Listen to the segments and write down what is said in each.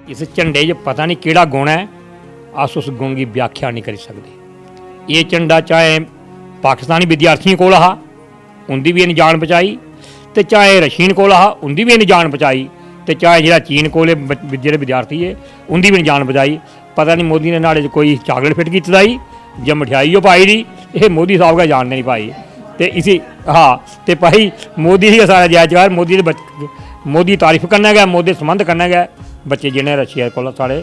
इस झंडे च पता नहीं केड़ा गुण है, अस उस गुण की व्याख्या नहीं करी सकते। ये झंडा चाहे पाकिस्तानी विद्यार्थियों कोल हा, उनकी भी इन्हें जान बचाई, तो चाहे रशियन कोल हा, उनकी भी इन्हें जान बचाई, तो चाहे जो चीन कोल जो विद्यार्थी है उनकी भी जान बचाई। पता नहीं मोदी ने नाड़े कोई चॉकलेट फिट की दी या मठियाई पाई दी, ये मोदी साहब का जानते नहीं पाई। तो इसी हाँ तो भाई मोदी ही सारा जायजगार, मोदी तारीफ करना गया, मोदी संबंध करना गया बच्चे जिन्हें रशिया को साढ़े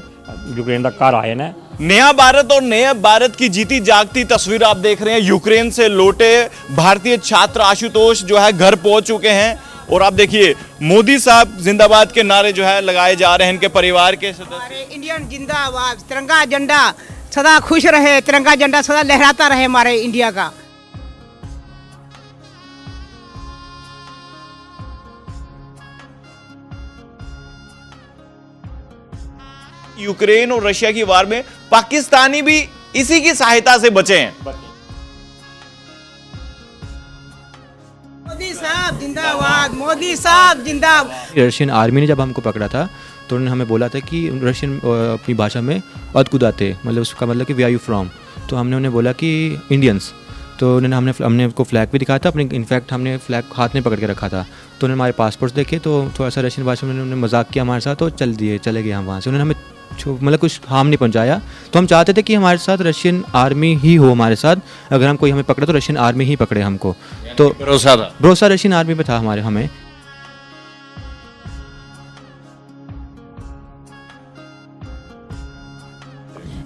यूक्रेन तक घर आए हैं। नया भारत और नए भारत की जीती जागती तस्वीर आप देख रहे हैं। यूक्रेन से लौटे भारतीय छात्र आशुतोष जो है घर पहुंच चुके हैं और आप देखिए मोदी साहब जिंदाबाद के नारे जो है लगाए जा रहे हैं। इनके परिवार के सदस्य इंडियन जिंदाबाद, तिरंगा झंडा सदा खुश रहे, तिरंगा झंडा सदा लहराता रहे हमारे इंडिया का। यूक्रेन और रशिया की वार में पाकिस्तानी भी इसी की सहायता से बचे हैं। मोदी साहब जिंदाबाद, मोदी साहब जिंदाबाद। रशियन आर्मी ने जब हमको पकड़ा था तो उन्होंने हमें बोला था कि रशियन अपनी भाषा में अदकुदाते, मतलब उसका मतलब कि वे आर यू फ्रॉम। तो हमने उन्हें बोला कि इंडियंस। तो उन्होंने हमने उनको फ्लैग भी दिखाया था अपने, इनफैक्ट हमने फ्लैग हाथ में पकड़ के रखा था। तो उन्होंने हमारे पासपोर्ट्स देखे तो थोड़ा सा रशियन भाषा में उन्होंने मजाक किया हमारे साथ, तो चले गए हम वहाँ से। उन्होंने हमें मतलब कुछ हार्म नहीं पहुंचाया। तो हम चाहते थे कि हमारे साथ रशियन आर्मी ही हो हमारे साथ, अगर हम कोई हमें पकड़े तो रशियन आर्मी ही पकड़े हमको। तो भरोसा रशियन आर्मी पे था हमारे हमें।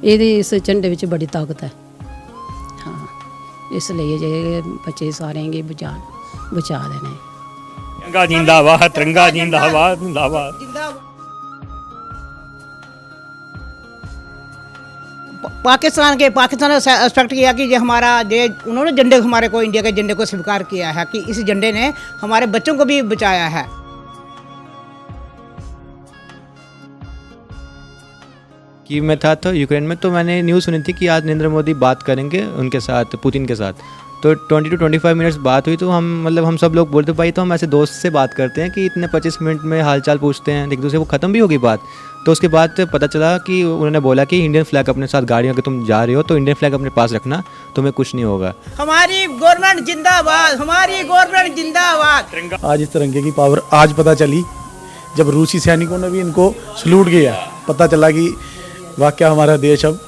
इस झंडे विच बड़ी ताकत है, हाँ, इसलिए जे बच्चे सारे बचा देने। तिरंगा जिंदाबाद, तिरंगा जिंदाबाद, जिंदाबाद। पाकिस्तान ने एक्सपेक्ट किया कि जो हमारा उन्होंने झंडे हमारे को इंडिया के झंडे को स्वीकार किया है कि इस झंडे ने हमारे बच्चों को भी बचाया है। कि मैं था तो यूक्रेन में, तो मैंने न्यूज़ सुनी थी कि आज नरेंद्र मोदी बात करेंगे उनके साथ, पुतिन के साथ। तो 20 to 25 मिनट्स बात हुई। तो हम सब लोग बोलते भाई, तो हम ऐसे दोस्त से बात करते हैं कि इतने 25 मिनट में हालचाल पूछते हैं एक दूसरे, वो ख़त्म भी होगी बात। तो उसके बाद पता चला कि उन्होंने बोला कि इंडियन फ्लैग अपने साथ गाड़ियों के तुम जा रहे हो तो इंडियन फ्लैग अपने पास रखना, तुम्हें कुछ नहीं होगा। हमारी गवर्नमेंट जिंदाबाद, हमारी गवर्नमेंट जिंदाबाद। आज इस तिरंगे की पावर आज पता चली जब रूसी सैनिकों ने भी इनको सलूट किया। पता चला कि वाकया हमारा देश अब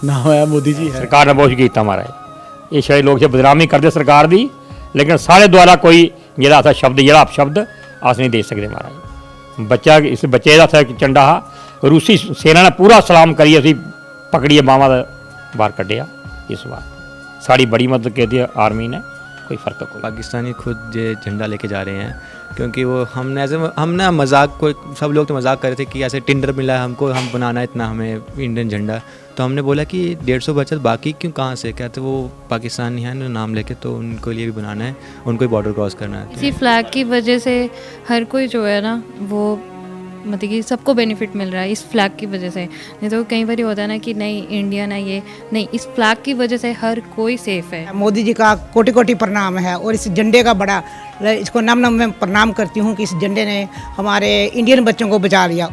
नाम है मोदी जी है। सरकार ने बहुत किया हमारा, ये शायद लोग बदनामी करते सरकार दी, लेकिन सारे द्वारा कोई जेड़ा था शब्द जेड़ा अपशब्द अस नहीं दे सकते महाराज। बच्चा इस बच्चे का था झंडा हा, रूसी सेना ने पूरा सलाम करिए असी पकड़िए बावां बाहर कढ़िया। इस बार साड़ी बड़ी मदद की थी आर्मी ने, कोई फर्क कोई। पाकिस्तानी खुद ये झंडा लेके जा रहे हैं, क्योंकि वो हम ना मजाक को, सब लोग तो मजाक कर रहे थे कि ऐसे टिंडर मिला है हमको, हम बनाना इतना हमें इंडियन झंडा। तो हमने बोला कि 150 बचत बाकी क्यों, कहाँ से, कहते वो पाकिस्तानी है ना नाम लेके, तो उनको लिए भी बनाना है, उनको ही बॉर्डर क्रॉस करना है। इसी फ्लैग की वजह से हर कोई जो है ना वो मतलब कि सबको बेनिफिट मिल रहा है इस फ्लैग की वजह से। नहीं तो कई बार होता है ना कि नहीं इंडियन है ये, नहीं, इस फ्लैग की वजह से हर कोई सेफ है। मोदी जी का कोटि कोटि प्रणाम है और इस झंडे का बड़ा, इसको नम मैं प्रणाम करती हूँ कि इस झंडे ने हमारे इंडियन बच्चों को बचा लिया।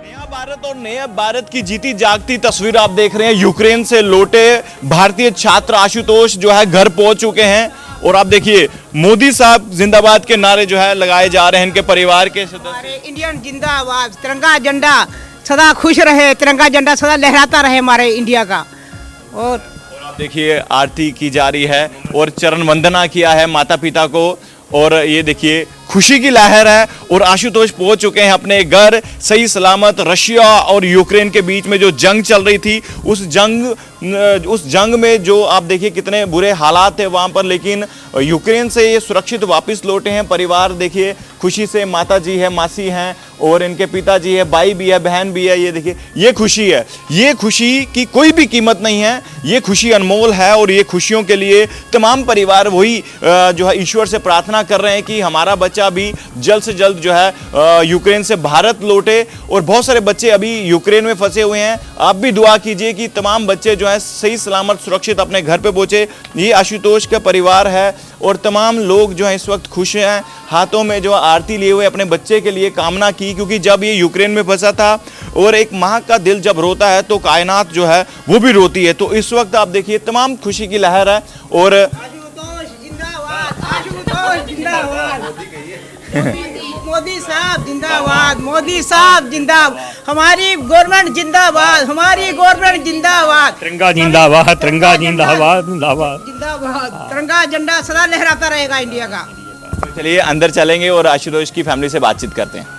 नया भारत और नए भारत की जीती जागती तस्वीर आप देख रहे हैं। यूक्रेन से लौटे भारतीय छात्र आशुतोष जो है घर पहुंच चुके हैं और आप देखिए मोदी साहब जिंदाबाद के नारे जो है लगाए जा रहे हैं। इनके परिवार के सदस्य इंडियन जिंदाबाद, तिरंगा झंडा सदा खुश रहे, तिरंगा झंडा सदा लहराता रहे हमारे इंडिया का। और आप देखिए आरती की जा रही है और चरण वंदना किया है माता पिता को, और ये देखिए खुशी की लहर है। और आशुतोष पहुंच चुके हैं अपने घर सही सलामत। रशिया और यूक्रेन के बीच में जो जंग चल रही थी, उस जंग में जो आप देखिए कितने बुरे हालात थे वहां पर, लेकिन यूक्रेन से ये सुरक्षित वापस लौटे हैं। परिवार देखिए खुशी से, माता जी है, मासी हैं और इनके पिताजी है, भाई भी है, बहन भी है। ये देखिए ये खुशी है, ये खुशी की कोई भी कीमत नहीं है, ये खुशी अनमोल है। और ये खुशियों के लिए तमाम परिवार वही जो है ईश्वर से प्रार्थना कर रहे हैं कि हमारा बच्चा भी जल्द से जल्द जो है यूक्रेन से भारत लौटे। और बहुत सारे बच्चे अभी यूक्रेन में फंसे हुए हैं, आप भी दुआ कीजिए कि तमाम बच्चे जो है है सही सलामत सुरक्षित अपने घर पे पहुंचे। ये आशुतोष का परिवार है और तमाम लोग जो हैं इस वक्त खुश हैं। हाथों में जो आरती लिए हुए अपने बच्चे के लिए कामना की, क्योंकि जब ये यूक्रेन में फंसा था और एक माँ का दिल जब रोता है तो कायनात जो है वो भी रोती है। तो इस वक्त आप देखिए तमाम खुशी की लहर है। और आशुतोष जिंदाबाद, आशुतोष जिंदाबाद, मोदी साहब जिंदाबाद, मोदी साहब जिंदाबाद, हमारी गवर्नमेंट जिंदाबाद, हमारी गवर्नमेंट जिंदाबाद, तिरंगा जिंदाबाद, तिरंगा जिंदाबाद, जिंदाबाद। जिंदाबाद, तिरंगा झंडा सदा लहराता रहेगा इंडिया का। तो चलिए अंदर चलेंगे और आशुतोष की फैमिली से बातचीत करते हैं।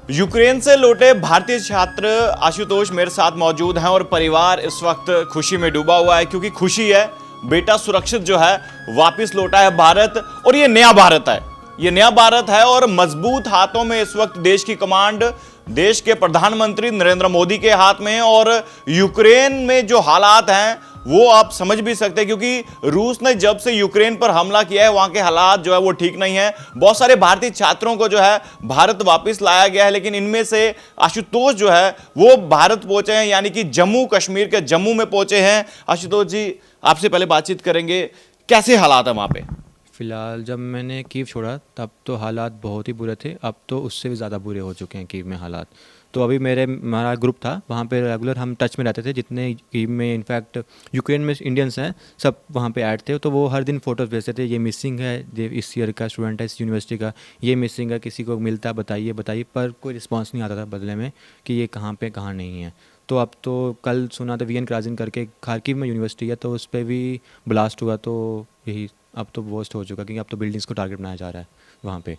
यूक्रेन से लौटे भारतीय छात्र आशुतोष मेरे साथ मौजूद हैं और परिवार इस वक्त खुशी में डूबा हुआ है, क्योंकि खुशी है बेटा सुरक्षित जो है वापस लौटा है भारत। और ये नया भारत है, ये नया भारत है और मजबूत हाथों में इस वक्त देश की कमांड देश के प्रधानमंत्री नरेंद्र मोदी के हाथ में है। और यूक्रेन में जो हालात हैं वो आप समझ भी सकते हैं, क्योंकि रूस ने जब से यूक्रेन पर हमला किया है वहां के हालात जो है वो ठीक नहीं है। बहुत सारे भारतीय छात्रों को जो है भारत वापस लाया गया है, लेकिन इनमें से आशुतोष जो है वो भारत पहुंचे हैं, यानी कि जम्मू कश्मीर के जम्मू में पहुंचे हैं। आशुतोष जी आपसे पहले बातचीत करेंगे, कैसे हालात है वहां पे? फ़िलहाल जब मैंने कीव छोड़ा तब तो हालात बहुत ही बुरे थे, अब तो उससे भी ज़्यादा बुरे हो चुके हैं कीव में हालात। तो अभी हमारा ग्रुप था वहाँ पे, रेगुलर हम टच में रहते थे, जितने कीव में इनफैक्ट यूक्रेन में इंडियंस हैं सब वहाँ पे ऐड थे। तो वो हर दिन फ़ोटोज़ भेजते थे, ये मिसिंग है, ये इस ईयर का स्टूडेंट है इस यूनिवर्सिटी का, ये मिसिंग है, किसी को मिलता है बताइए बताइए, पर कोई रिस्पॉन्स नहीं आता था बदले में कि ये कहाँ पे कहाँ नहीं है। तो अब तो कल सुना था वीएन क्राजिन करके खार्किव में यूनिवर्सिटी है, तो उस पर भी ब्लास्ट हुआ। तो यही अब तो वर्स्ट हो चुका, क्योंकि अब तो बिल्डिंग्स को टारगेट बनाया जा रहा है वहाँ पे।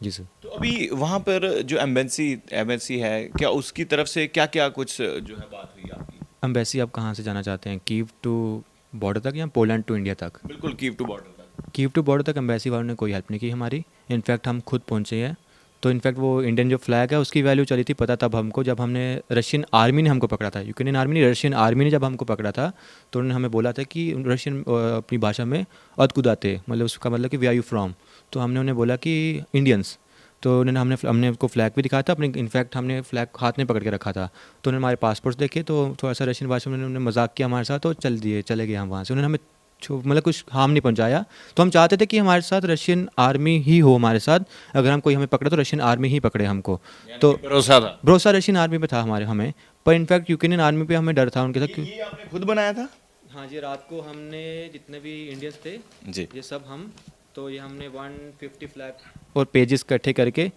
जी सर। तो अभी वहां पर जो एम्बेसी है, क्या उसकी तरफ से क्या क्या कुछ जो है बात हुई आपकी? एम्बेसी आप कहाँ से जाना चाहते हैं, कीव टू बॉर्डर तक या पोलैंड टू इंडिया तक? बिल्कुल कीव टू बॉर्डर तक। कीव टू बॉर्डर तक एम्बेसी वालों ने कोई हेल्प नहीं की हमारी। इनफैक्ट हम खुद पहुँचे हैं। तो इनफैक्ट वो इंडियन जो फ्लैग है उसकी वैल्यू चली थी पता तब हमको जब हमने रशियन आर्मी ने हमको पकड़ा था, यूक्रेनियन आर्मी नहीं, रशियन आर्मी ने जब हमको पकड़ा था तो उन्होंने हमें बोला था कि रशियन अपनी भाषा में अदकुदाते, मतलब उसका मतलब कि वे आर यू फ्रॉम। तो हमने उन्हें बोला कि इंडियंस। तो उन्होंने हमने उनको फ्लैग भी दिखाया था अपने, इनफैक्ट हमने फ्लैग हाथ में पकड़ के रखा था। तो उन्होंने हमारे पासपोर्ट्स देखे, तो थोड़ा सा रशियन भाषा में उन्होंने मजाक किया हमारे साथ, तो चले गए हम वहाँ से। उन्होंने हमें मतलब कुछ हार्म नहीं पहुंचाया। तो हम चाहते थे कि हमारे साथ रशियन आर्मी ही हो हमारे साथ, अगर हम कोई हमें पकड़े तो रशियन आर्मी ही पकड़े हमको। तो भरोसा रशियन आर्मी पे था हमें, पर इनफैक्ट यूक्रेनियन आर्मी पे हमें डर था उनके साथ। ये आपने खुद बनाया था? हाँ जी, रात को हमने जितने भी इंडियंस थे जी, ये सब हम, तो ये हमने 150 फ्लैग और पेजेस इकट्ठे करके,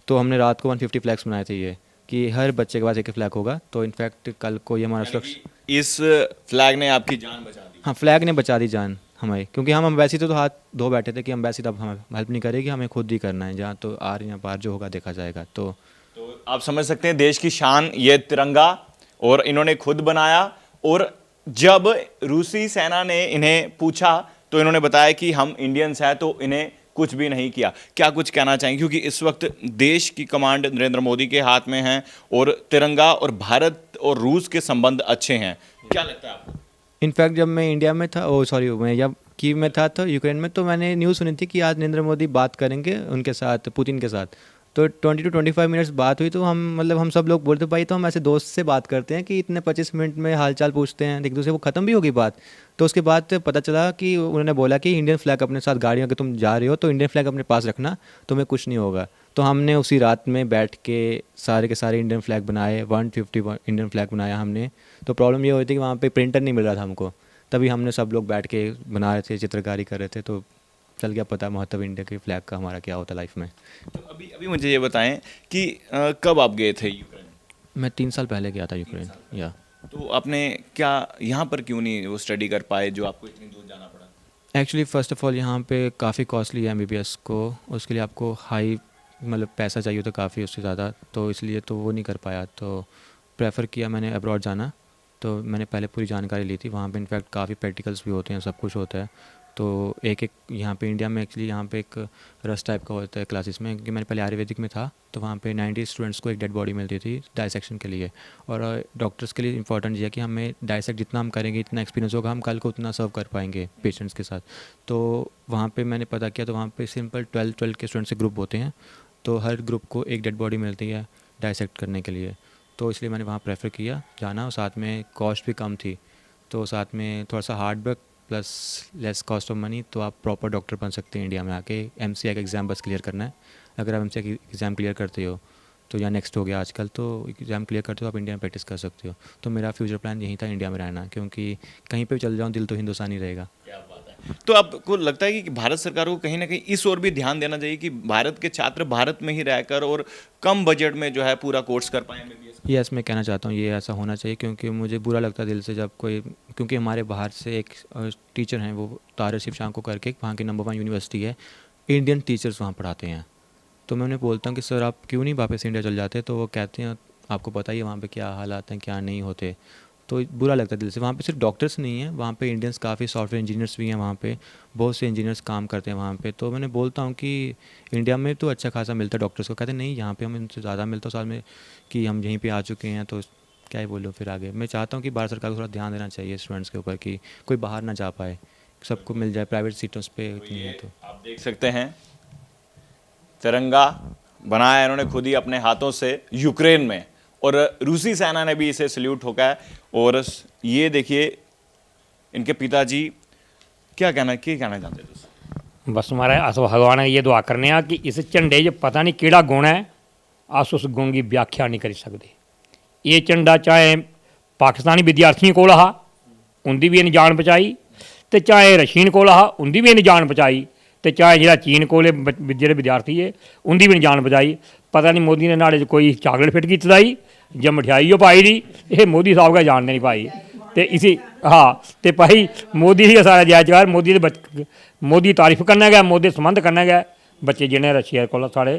तो हमने रात को 150 फ्लैग्स बनाए थे, ये कि हर बच्चे के पास एक फ्लैग होगा। तो इनफैक्ट कल को ये हमारा इस फ्लैग ने आपकी जान बचा दी? हाँ, फ्लैग ने बचा दी जान हमें, क्योंकि हम एम्बेसी तो हाथ धो बैठे थे कि एम्बेसी तब हमें हेल्प नहीं करेगी, हमें खुद ही करना है, जहाँ तो आर या पार जो होगा देखा जाएगा। तो आप समझ सकते हैं देश की शान ये तिरंगा, और इन्होंने खुद बनाया। और जब रूसी सेना ने इन्हें पूछा तो इन्होंने बताया कि हम इंडियंस हैं, तो इन्हें कुछ भी नहीं किया। क्या कुछ कहना चाहेंगे, क्योंकि इस वक्त देश की कमांड नरेंद्र मोदी के हाथ में है और तिरंगा और भारत और रूस के संबंध अच्छे हैं, क्या लगता है आपको? इनफैक्ट जब मैं इंडिया में था, मैं जब कीव में था तो यूक्रेन में, तो मैंने न्यूज़ सुनी थी कि आज नरेंद्र मोदी बात करेंगे उनके साथ, पुतिन के साथ। तो 20 to 25 मिनट्स बात हुई। तो हम सब लोग बोलते भाई, तो हम ऐसे दोस्त से बात करते हैं कि इतने 25 मिनट में हालचाल पूछते हैं एक दूसरे, वो ख़त्म भी होगी बात। तो उसके बाद पता चला कि उन्होंने बोला कि इंडियन फ्लैग अपने साथ, गाड़ियों के तुम जा रहे हो तो इंडियन फ्लैग अपने पास रखना, तुम्हें कुछ नहीं होगा। तो हमने उसी रात में बैठ के सारे के सारे इंडियन फ्लैग बनाए, 150 इंडियन फ्लैग बनाया हमने। तो प्रॉब्लम ये हुई थी कि वहाँ पे प्रिंटर नहीं मिल रहा था हमको, तभी हमने सब लोग बैठ के बना रहे थे, चित्रकारी कर रहे थे। तो चल गया पता महत्व इंडिया के फ्लैग का हमारा क्या होता लाइफ में। तो अभी मुझे ये बताएं कि कब आप गए थे यूक्रेन? मैं 3 साल पहले गया था यूक्रेन। या तो आपने क्या यहाँ पर क्यों नहीं वो स्टडी कर पाए जो आपको इतनी दूर जाना पड़ा? एक्चुअली फ़र्स्ट ऑफ़ ऑल यहाँ पे काफ़ी कॉस्टली है MBBS को, उसके लिए आपको हाई मतलब पैसा चाहिए होता काफ़ी, उससे ज़्यादा, तो इसलिए तो वो नहीं कर पाया। तो प्रेफर किया मैंने अब्रॉड जाना। तो मैंने पहले पूरी जानकारी ली थी, वहाँ पे इनफैक्ट काफ़ी प्रैक्टिकल्स भी होते हैं, सब कुछ होता है। तो एक एक यहाँ पे इंडिया में एक्चुअली यहाँ पे एक रस टाइप का होता है क्लासेस में, क्योंकि मैंने पहले आयुर्वेदिक में था तो वहाँ पे 90 स्टूडेंट्स को एक डेड बॉडी मिलती थी डाइसेक्शन के लिए। और डॉक्टर्स के लिए इंपॉर्टेंट ये है कि हमें डाइसेक्ट जितना हम करेंगे, इतना एक्सपीरियंस होगा, हम कल को उतना सर्व कर पाएंगे पेशेंट्स के साथ। तो वहाँ पे मैंने पता किया तो वहाँ पे सिंपल 12 के स्टूडेंट्स के ग्रुप होते हैं, तो हर ग्रुप को एक डेड बॉडी मिलती है डाइसेक्ट करने के लिए। तो इसलिए मैंने वहाँ प्रेफर किया जाना, और साथ में कॉस्ट भी कम थी, तो साथ में थोड़ा सा hard work plus less cost of money, तो आप प्रॉपर डॉक्टर बन सकते हैं इंडिया में आके। MCI का एग्ज़ाम बस क्लियर करना है। अगर आप MCI एग्ज़ाम क्लियर करते हो तो या नेक्स्ट हो गया आजकल, तो एग्ज़ाम क्लियर करते हो आप इंडिया में प्रैक्टिस कर सकते हो। तो मेरा फ्यूचर प्लान यही था इंडिया में रहना, क्योंकि कहीं पे भी चल जाऊँ दिल तो हिंदुस्तान ही रहेगा। तो आपको लगता है कि भारत सरकार को कहीं ना कहीं इस ओर भी ध्यान देना चाहिए कि भारत के छात्र भारत में ही रहकर और कम बजट में जो है पूरा कोर्स कर पाए MBBS? यस, मैं कहना चाहता हूँ ये ऐसा होना चाहिए, क्योंकि मुझे बुरा लगता है दिल से जब कोई, क्योंकि हमारे बाहर से एक टीचर हैं वो तारा शिव शांको करके, वहाँ की नंबर 1 यूनिवर्सिटी है, इंडियन टीचर्स वहाँ पढ़ाते हैं। तो मैं उन्हें बोलता हूँ कि सर आप क्यों नहीं वापस इंडिया चल जाते, तो वो कहते हैं आपको पता ही है वहाँ पे क्या हालात हैं क्या नहीं होते। तो बुरा लगता है दिल से। वहाँ पे सिर्फ डॉक्टर्स नहीं हैं, वहाँ पे इंडियंस काफ़ी सॉफ्टवेयर इंजीनियर्स भी हैं, वहाँ पे बहुत से इंजीनियर्स काम करते हैं वहाँ पे। तो मैंने बोलता हूँ कि इंडिया में तो अच्छा खासा मिलता है डॉक्टर्स को, कहते हैं नहीं यहाँ पे हमें उनसे ज़्यादा मिलता है साल में, कि हम यहीं पे आ चुके हैं तो क्या ही बोलो फिर आगे। मैं चाहता हूँ कि भारत सरकार को थोड़ा ध्यान देना चाहिए स्टूडेंट्स के ऊपर, कि कोई बाहर ना जा पाए, सबको मिल जाए प्राइवेट सीटों पे इतनी है। तो आप देख सकते हैं तिरंगा बनाया है इन्होंने खुद ही अपने हाथों से यूक्रेन में, और रूसी सेना ने भी इसे सल्यूट ठोका है। और ये देखिए इनके पिताजी क्या कहना चाहते थे? बस हमारा अस भगवान ने ये दुआ करने आ कि इस झंडे च पता नहीं केड़ा गुण है, अस उस गुण की व्याख्या नहीं करी सकते। ये झंडा चाहे पाकिस्तानी विद्यार्थियों कोल हा, उनकी भी इन्हें जान बचाई, तो चाहे रशीन कोल हा, उनकी भी इन्हें जान बचाई, तो चाहे जो चीन कोल जो विद्यार्थी है उनकी भी जान बचाई। पता नहीं मोदी ने नाड़े कोई चॉकलेट फिट की दी या मठियाई वो पाई दी, ये मोदी साहब का जानते नहीं पाई। तो इसी हाँ तो भाई मोदी ही सारा जायजगार, मोदी तारीफ करना गया, मोदी संबंध करना गया। बच्चे जिन्हें रशिया को साढ़े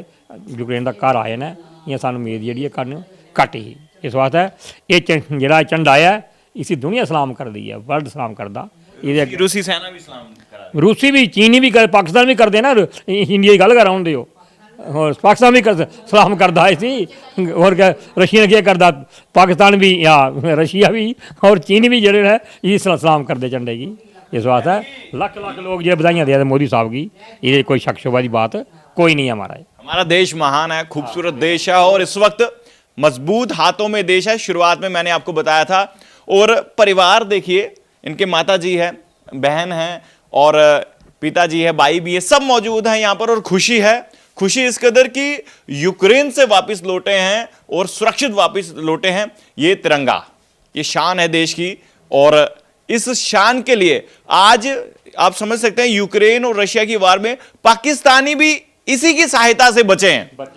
यूक्रेन का घर आए हैं, इं सानू उम्मीद जी करन घट ही। इस वास्ते ये जो झंडा है इसी दुनिया सलाम कर दी है, वर्ल्ड सलाम करदा। रूसी सेना भी सलाम करा, रूसी भी, चीनी भी कर, पाकिस्तान भी करते ना, इंडिया की गल कर आउंदे हो, और पाकिस्तान भी कर सलाम करता इसी, और क्या रशिया क्या करता, पाकिस्तान भी या रशिया भी और चीन भी जड़े है ये सलाम करते झंडे की। इस वास्ते लख लख लोग जो बधाइयाँ दे मोदी साहब की, ये कोई शक शुबा की बात कोई नहीं है। हमारा देश महान है, खूबसूरत देश है, और इस वक्त मजबूत हाथों में देश है। शुरुआत में मैंने आपको बताया था। और परिवार देखिए, इनके माता जी है, बहन है, और पिताजी है, भाई भी है, सब मौजूद हैं यहाँ पर। और खुशी है, खुशी इस कदर कि यूक्रेन से वापस लौटे हैं और सुरक्षित वापस लौटे हैं। ये तिरंगा, ये शान है देश की, और इस शान के लिए आज आप समझ सकते हैं यूक्रेन और रशिया की वार में पाकिस्तानी भी इसी की सहायता से बचे हैं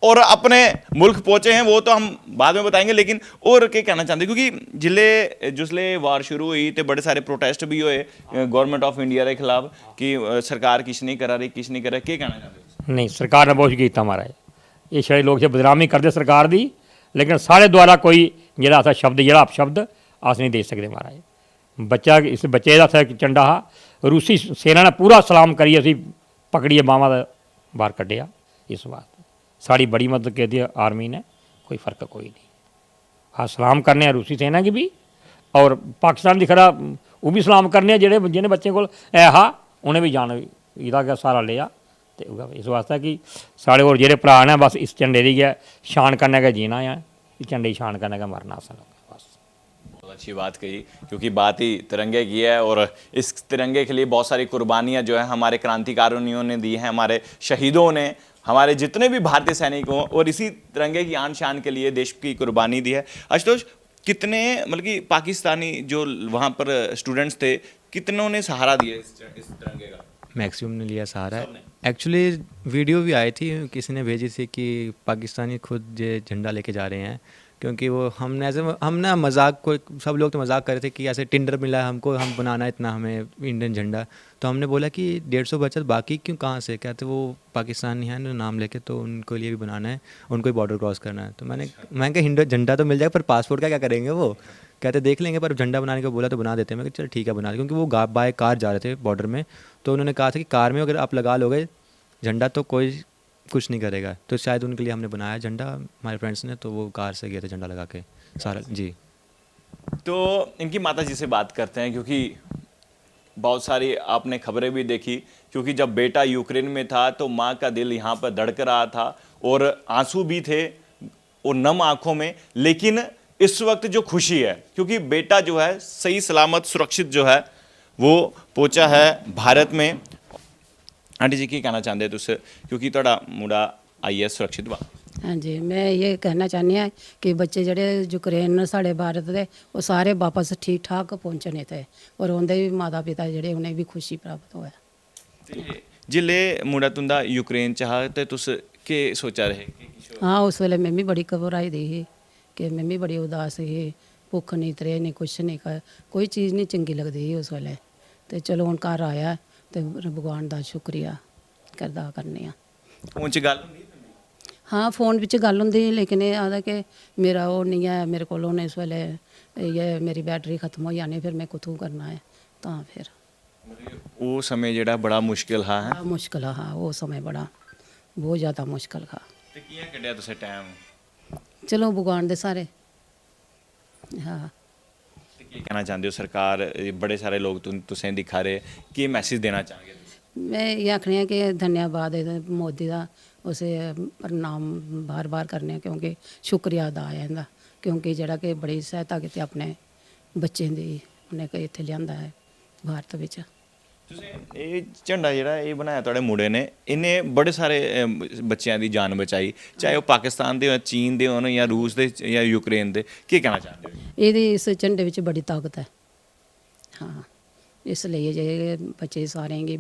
और अपने मुल्क पहुंचे हैं। वो तो हम बाद में बताएंगे, लेकिन और क्या कहना चाहते, क्योंकि जिसले वार शुरू हुई तो बड़े सारे प्रोटेस्ट भी हुए गवर्नमेंट ऑफ इंडिया के खिलाफ कि सरकार किश नहीं करा रही, किश नहीं कर रही। क्या कहना चाहते? नहीं, सरकार ने बहुत किया महाराज, ये शायद लोग बदनामी करते सरकार दी, लेकिन साढ़े द्वारा कोई जरा अस शब्द जरा अपशब्द अस नहीं दे सकते महाराज। बच्चा इस बच्चे का झंडा हा, रूसी सेना ने पूरा सलाम करिए असी पकड़िए बावां दा बाहर कड्ढिया। इस वास्ते साड़ी बड़ी मदद की दी आर्मी ने, कोई फ़र्क कोई नहीं। हाँ, सलाम करने हैं रूसी सेना की भी, और पाकिस्तान की खरा वो भी सलाम करने जेडे जिन्हें बच्चे को हा उन्हें भी जान इहदा क्या सहारा लिया। तो इस वास्ते कि साढ़े होर जेह्ड़े भरा ने बस इस झंडे की गै शान करने गै जीना है, इस झंडे की शान करने गै मरना असें बस। बहुत अच्छी बात कही, क्योंकि बात ही तिरंगे की है, और इस तिरंगे के लिए बहुत सारी कुर्बानियां जो है हमारे क्रांतिकारियों ने दी हैं, हमारे शहीदों ने, हमारे जितने भी भारतीय सैनिकों, और इसी तिरंगे की आन शान के लिए देश की कुर्बानी दी है। आशुतोष, कितने मतलब कि पाकिस्तानी जो वहाँ पर स्टूडेंट्स थे, कितनों ने सहारा दिया इस तिरंगे का? मैक्सिमम ने लिया सहारा। एक्चुअली वीडियो भी आई थी, किसी ने भेजी थी कि पाकिस्तानी खुद ये झंडा लेके जा रहे हैं, क्योंकि वो हम ना मजाक को, सब लोग तो मजाक कर रहे थे कि ऐसे टिंडर मिला है हमको, हम बनाना इतना हमें इंडियन झंडा। तो हमने बोला कि 150 बचत बाकी क्यों, कहाँ से, कहते वो पाकिस्तानी है ना नाम लेके, तो उनको लिए भी बनाना है, उनको ही बॉर्डर क्रॉस करना है। तो मैंने कहा इंडियन झंडा तो मिल जाएगा, पर पासपोर्ट का क्या करेंगे वो। कहते देख लेंगे, पर झंडा बनाने को बोला तो बना देते हैं। मैं कहा चल ठीक है बना दे, क्योंकि वो बाय कार जा रहे थे बॉर्डर में, तो उन्होंने कहा था कि कार में अगर आप लगा लोगे झंडा तो कोई कुछ नहीं करेगा, तो शायद उनके लिए हमने बनाया झंडा हमारे फ्रेंड्स ने, तो वो कार से गए थे झंडा लगा के सारा जी। तो इनकी माता जी से बात करते हैं, क्योंकि बहुत सारी आपने खबरें भी देखी, क्योंकि जब बेटा यूक्रेन में था तो माँ का दिल यहाँ पर धड़क रहा था और आंसू भी थे और नम आंखों में, लेकिन इस वक्त जो खुशी है क्योंकि बेटा जो है सही सलामत सुरक्षित जो है वो पहुंचा है भारत में। आंटी जी की कहना चाहते तुस, क्योंकि थोड़ा मुंडा आई है सुरक्षित बात। हाँ जी, मैं ये कहना चाहनी हाँ कि बच्चे जड़े यूक्रेन साढ़े भारत दे वो सारे वापस ठीक ठाक पहुँचने थे, और उनके भी माता पिता जड़े उन्हें भी खुशी प्राप्त होया। जिले मुंडा तुंदा यूक्रेन चाह ते तुस के सोचा रहे? हाँ, उस वेले मैं भी बड़ी घबराई दी ही कि मैं भी बड़ी उदास ही, भुख नहीं तरे नहीं कुछ नहीं कर, कोई चीज़ नहीं चंगी लगती ही उस वेले। तो चलो हुण घर आया तो भगवान का शुक्रिया करदा करने आ। फोन च गल हुंदी? हाँ, फोन विच गल हुंदी, लेकिन ये आदा कि मेरा वो नहीं है, मेरे को इस वेले ये मेरी बैटरी खत्म हो जानी, फिर मैं कुत्थों करना है, तो फिर वो समय जेड़ा बड़ा मुश्किल हा है। बड़ा मुश्किल हाँ, वो समय बड़ा बहुत ज़्यादा मुश्किल था। ते कियां कड्ढिया तुसें टाइम? चलो भगवान दे सारे। हाँ, ते की कहना चाहते हो? सरकार बड़े सारे लोग तुसें दिखा रहे, की मैसेज देना चाहोगे? मैं ये आखनी है कि धन्यवाद है मोदी का, उसे प्रणाम बार बार करने, क्योंकि शुक्रिया अदा है इनका, क्योंकि जड़ा कि बड़ी सहायता की अपने बच्चों की उन्हें इत्थे लिया है भारत विच। ਇਹ ਝੰਡਾ ਜਿਹੜਾ ਇਹ ਬਣਾਇਆ ਤੁਹਾਡੇ ਮੁੰਡੇ ਨੇ, ਇਹਨੇ ਬੜੇ ਸਾਰੇ ਬੱਚਿਆਂ ਦੀ ਜਾਨ ਬਚਾਈ, ਚਾਹੇ ਉਹ ਪਾਕਿਸਤਾਨ ਦੇ ਹੋਣ, ਚੀਨ ਦੇ ਹੋਣ ਜਾਂ ਰੂਸ ਦੇ ਜਾਂ ਯੂਕਰੇਨ ਦੇ, ਕੀ ਕਹਿਣਾ ਚਾਹੁੰਦੇ ਹੋ? ਇਹਦੀ ਇਸ ਝੰਡੇ ਵਿੱਚ ਬੜੀ ਤਾਕਤ ਹੈ। हाँ, इसलिए जे बच्चे सारे की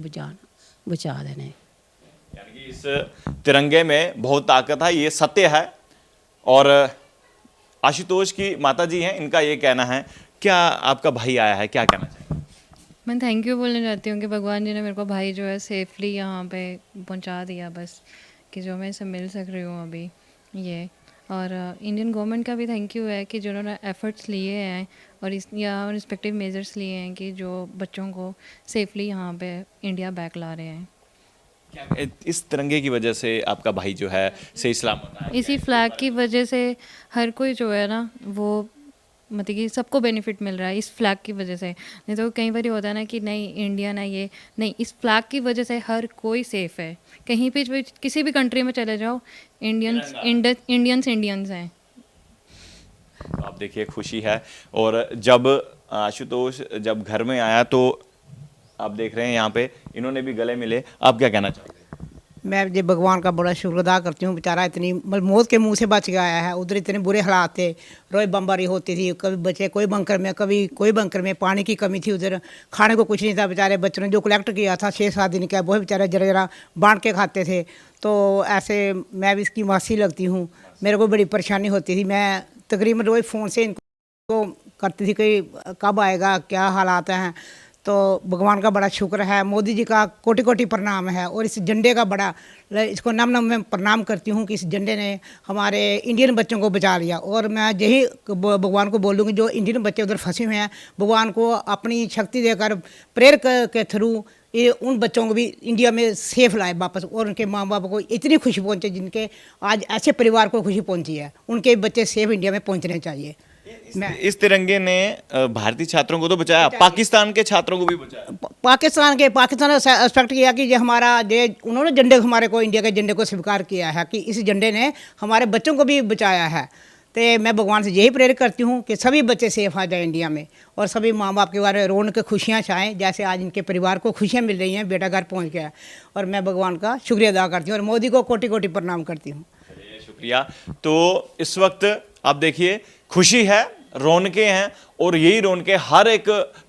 बचा देने। यानी कि इस तिरंगे में बहुत ताकत है, ये सत्य है। और आशुतोष की माता जी हैं, इनका ये कहना है। क्या आपका भाई आया है, क्या कहना चाहिए? मैं थैंक यू बोलना चाहती हूँ कि भगवान जी ने मेरे को भाई जो है सेफली यहाँ पे पहुँचा दिया, बस कि जो मैं इससे मिल सक रही हूँ अभी ये। और इंडियन गवर्नमेंट का भी थैंक यू है कि जिन्होंने एफ़र्ट्स लिए हैं और इस या रिस्पेक्टिव मेजर्स लिए हैं कि जो बच्चों को सेफली यहाँ पे इंडिया बैक ला रहे हैं। क्या इस तिरंगे की वजह से आपका भाई जो है सही सलामत है? इसी फ्लैग की वजह से हर कोई जो है ना वो मतलब कि सबको बेनिफिट मिल रहा है इस फ्लैग की वजह से। नहीं तो कई बार होता है ना कि नहीं इंडियन है ये, नहीं, इस फ्लैग की वजह से हर कोई सेफ़ है। कहीं भी किसी भी कंट्री में चले जाओ, इंडियंस हैं। तो आप देखिए खुशी है। और जब आशुतोष जब घर में आया तो आप देख रहे हैं यहाँ पे इन्होंने भी गले मिले, आप क्या कहना चाहोगे? मैं जी भगवान का बड़ा शुक्र अदा करती हूँ, बेचारा इतनी मौत के मुंह से बच के आया है। उधर इतने बुरे हालात थे, रोज बमबारी होती थी, कभी बच्चे कोई बंकर में, कभी कोई बंकर में, पानी की कमी थी, उधर खाने को कुछ नहीं था। बेचारे बच्चों ने जो कलेक्ट किया था 6-7 दिन का, वही बेचारे जरा जरा बांट के खाते थे। तो ऐसे मैं भी इसकी मासी लगती हूँ, मेरे को बड़ी परेशानी होती थी। मैं तकरीबन रोज़ फ़ोन से इनको करती थी कि कब आएगा, क्या हालात हैं। तो भगवान का बड़ा शुक्र है, मोदी जी का कोटि कोटि प्रणाम है। और इस झंडे का बड़ा, इसको नम नम मैं प्रणाम करती हूँ कि इस झंडे ने हमारे इंडियन बच्चों को बचा लिया। और मैं यही भगवान को बोलूँगी, जो इंडियन बच्चे उधर फंसे हुए हैं, भगवान को अपनी शक्ति देकर प्रेयर के थ्रू ये उन बच्चों को भी इंडिया में सेफ लाए वापस, और उनके माँ बाप को इतनी खुशी पहुँचे, जिनके आज ऐसे परिवार को खुशी पहुँची है, उनके बच्चे सेफ इंडिया में पहुँचने चाहिए। इस तिरंगे ने भारतीय छात्रों को तो बचाया, पाकिस्तान के छात्रों को भी बचाया। पाकिस्तान ने एक्सपेक्ट किया कि ये हमारा उन्होंने झंडे हमारे को, इंडिया के झंडे को स्वीकार किया है कि इस झंडे ने हमारे बच्चों को भी बचाया है। तो मैं भगवान से यही प्रेरित करती हूँ कि सभी बच्चे सेफ आ जाए इंडिया में, और सभी माँ बाप के बारे में रोन के खुशियाँ छाएँ, जैसे आज इनके परिवार को खुशियाँ मिल रही हैं, बेटा घर पहुँच गया। और मैं भगवान का शुक्रिया अदा करती हूँ और मोदी को कोटि कोटि प्रणाम करती हूँ। शुक्रिया। तो इस वक्त आप देखिए खुशी है, रौनकें हैं, और यही रौनकें हर एक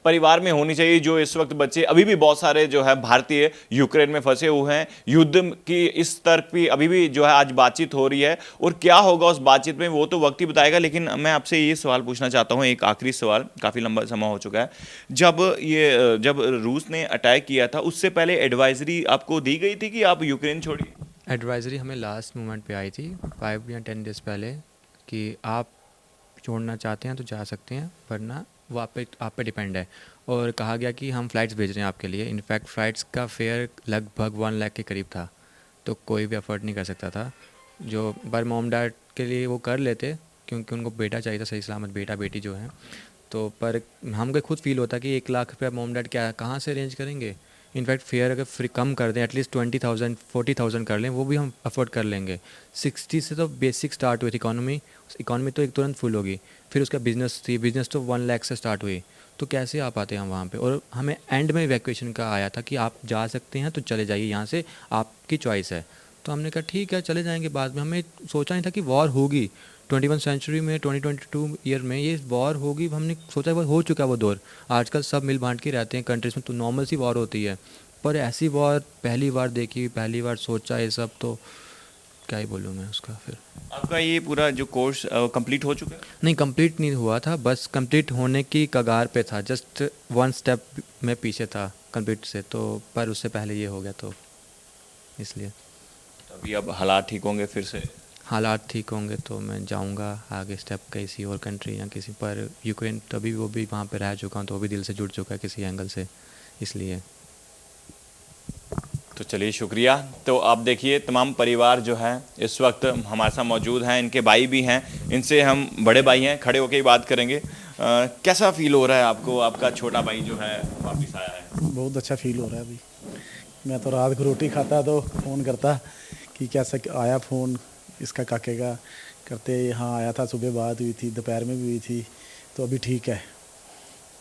परिवार में होनी चाहिए। जो इस वक्त बच्चे अभी भी बहुत सारे जो है भारतीय यूक्रेन में फंसे हुए हैं, युद्ध की इस स्तर की अभी भी जो है आज बातचीत हो रही है, और क्या होगा उस बातचीत में वो तो वक्त ही बताएगा। लेकिन मैं आपसे ये सवाल पूछना चाहता हूँ, एक आखिरी सवाल, काफ़ी लंबा समय हो चुका है। जब रूस ने अटैक किया था, उससे पहले एडवाइजरी आपको दी गई थी कि आप यूक्रेन छोड़िए? एडवाइजरी हमें लास्ट मोमेंट पे आई थी 5 या 10 डेज़ पहले कि आप छोड़ना चाहते हैं तो जा सकते हैं, वरना वो आप पे डिपेंड है। और कहा गया कि हम फ़्लाइट्स भेज रहे हैं आपके लिए। इनफैक्ट फ़्लाइट्स का फेयर लगभग 1 लाख के करीब था, तो कोई भी अफोर्ड नहीं कर सकता था। जो पर मॉम डैड के लिए वो कर लेते, क्योंकि उनको बेटा चाहिए था, सही सलामत बेटा बेटी जो है। तो पर हमको खुद फील होता कि 1 लाख रुपया मॉम डैड क्या कहाँ से अरेंज करेंगे। इनफैक्ट फेयर अगर फ्री कम कर दें, एटलीस्ट 20,000 40,000 कर लें, वो भी हम अफोर्ड कर लेंगे। 60 से तो बेसिक स्टार्ट हुई थी इकॉनमी तो एक तुरंत फुल होगी। फिर उसका बिज़नेस थी, बिज़नेस तो 1 लाख से स्टार्ट हुई। तो कैसे आ पाते हम वहाँ पे। और हमें एंड में इवैक्यूएशन का आया था कि आप जा सकते हैं तो चले जाइए यहाँ से, आपकी चॉइस है। तो हमने कहा ठीक है चले जाएंगे। बाद में हमें सोचा नहीं था कि वॉर होगी 21 सेंचुरी में, 2022 ईयर में ये वॉर होगी। हमने सोचा वो हो चुका है वो दौर। आजकल सब मिल बांट के रहते हैं कंट्रीज़ में, तो नॉर्मल सी वॉर होती है। पर ऐसी वॉर पहली बार देखी, पहली बार सोचा ये सब, तो क्या ही बोलूँ मैं उसका। फिर आपका ये पूरा जो कोर्स कंप्लीट हो चुका है? नहीं, कंप्लीट नहीं हुआ था, बस कंप्लीट होने की कगार पे था। जस्ट 1 स्टेप में पीछे था कंप्लीट से, तो पर उससे पहले ये हो गया, तो इसलिए अभी अब हालात ठीक होंगे फिर से? हालात ठीक होंगे तो मैं जाऊंगा आगे स्टेप किसी और कंट्री या किसी पर। यूक्रेन तभी वो भी वहाँ पे रह चुका हूँ, तो वो भी दिल से जुड़ चुका है किसी एंगल से, इसलिए। तो चलिए शुक्रिया। तो आप देखिए तमाम परिवार जो है इस वक्त हमारे साथ मौजूद हैं, इनके भाई भी हैं, इनसे हम बड़े भाई हैं खड़े होकर ही बात करेंगे। कैसा फील हो रहा है आपको, आपका छोटा भाई जो है वापस आया है? बहुत अच्छा फील हो रहा है अभी। मैं तो रात को रोटी खाता तो फ़ोन करता कि कैसा आया फ़ोन इसका काके का, करते यहाँ आया था, सुबह बात हुई थी, दोपहर में भी हुई थी, तो अभी ठीक है।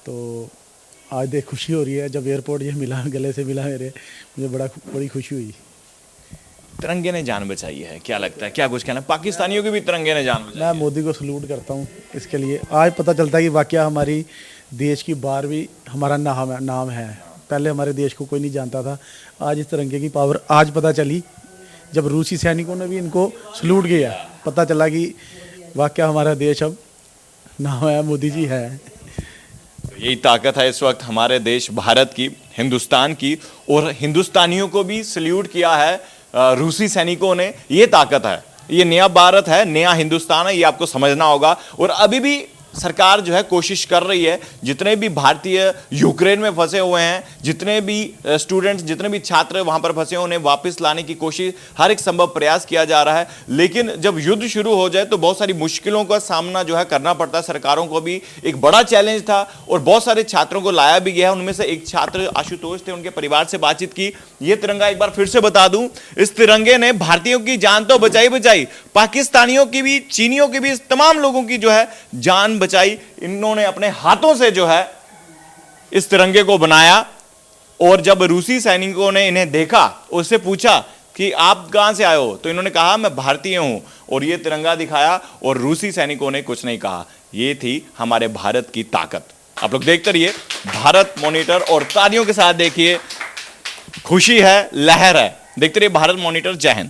तो आज देख खुशी हो रही है, जब एयरपोर्ट ये मिला, गले से मिला मेरे, मुझे बड़ी खुशी हुई। तिरंगे ने जान बचाई है, क्या लगता है, क्या कुछ कहना? पाकिस्तानियों की भी तिरंगे ने जान बचाई मैं मोदी को सलूट करता हूँ इसके लिए। आज पता चलता है कि वाकया हमारी देश की 12वीं हमारा नाम है। पहले हमारे देश को कोई नहीं जानता था, आज इस तिरंगे की पावर आज पता चली जब रूसी सैनिकों ने भी इनको सलूट किया। पता चला कि वाकया हमारा देश अब नाम है, मोदी जी है। यही ताकत है इस वक्त हमारे देश भारत की, हिंदुस्तान की, और हिंदुस्तानियों को भी सल्यूट किया है रूसी सैनिकों ने। ये ताकत है, ये नया भारत है, नया हिंदुस्तान है, ये आपको समझना होगा। और अभी भी सरकार जो है कोशिश कर रही है, जितने भी भारतीय यूक्रेन में फंसे हुए हैं, जितने भी स्टूडेंट्स, जितने भी छात्र वहां पर फंसे हैं, उन्हें वापस लाने की कोशिश, हर एक संभव प्रयास किया जा रहा है। लेकिन जब युद्ध शुरू हो जाए तो बहुत सारी मुश्किलों का सामना जो है करना पड़ता है। सरकारों को भी एक बड़ा चैलेंज था और बहुत सारे छात्रों को लाया भी गया है। उनमें से एक छात्र आशुतोष थे, उनके परिवार से बातचीत की। ये तिरंगा एक बार फिर से बता दूं, इस तिरंगे ने भारतीयों की जान तो बचाई, पाकिस्तानियों की भी, चीनियों की भी, तमाम लोगों की जो है जान बचाई। इन्होंने अपने हाथों से जो है इस तिरंगे को बनाया। और जब रूसी सैनिकों ने इन्हें देखा, उससे पूछा कि आप कहां से आए हो, तो इन्होंने कहा मैं भारतीय हूं, और ये तिरंगा दिखाया और रूसी सैनिकों ने कुछ नहीं कहा। ये थी हमारे भारत की ताकत। आप लोग देखते रहिए भारत मॉनिटर और तालियों के साथ देखिए, खुशी है, लहर है। देखते रहिए भारत मॉनिटर। जय हिंद।